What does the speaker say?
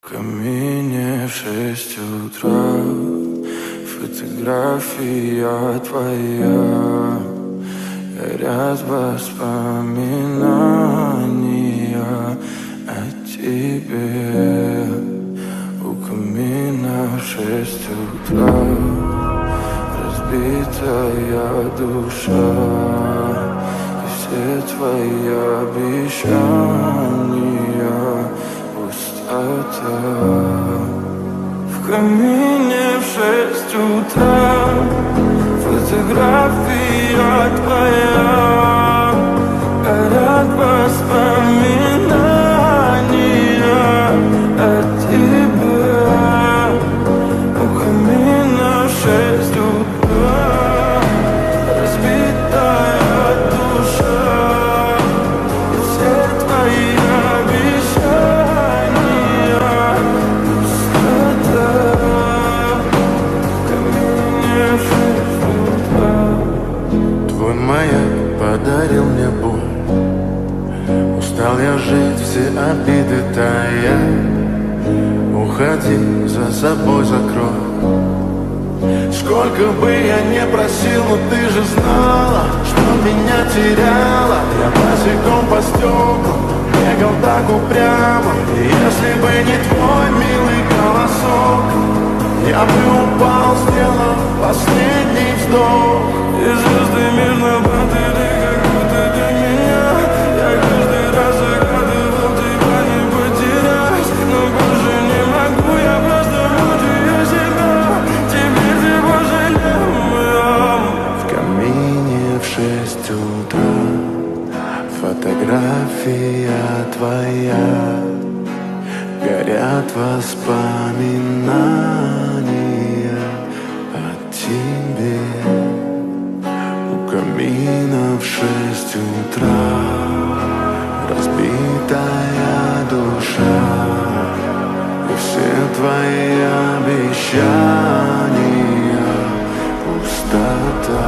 В камине в 6 утра фотография твоя, горят воспоминания о тебе. У камина в 6 утра разбитая душа, и все твои обещания пустота. В камине в 6 утра фотография твоя, горят воспоминания о тебе. У камина в 6 утра разбитая душа, и все твои обещания пустота. В камине в 6 утра. Твой маяк подарил мне боль, устал я жить, все обиды тая. Уходи, за собой закрой. Сколько бы я не просил, но ты же знала, что меня теряла. Я босиком по стеклам бегал так упрямо, и если бы не твой милый голосок, я бы упал, сделав последний вздох. И звезды мирно падали, как будто для меня. Я каждый раз загадывал тебя не потерять, но больше не могу, я просто мучаю себя. Теперь ты пожалел меня. В камине в 6 утра фотография твоя, горят воспоминания о тебе. У камина в 6 утра разбитая душа, и все твои обещания пустота.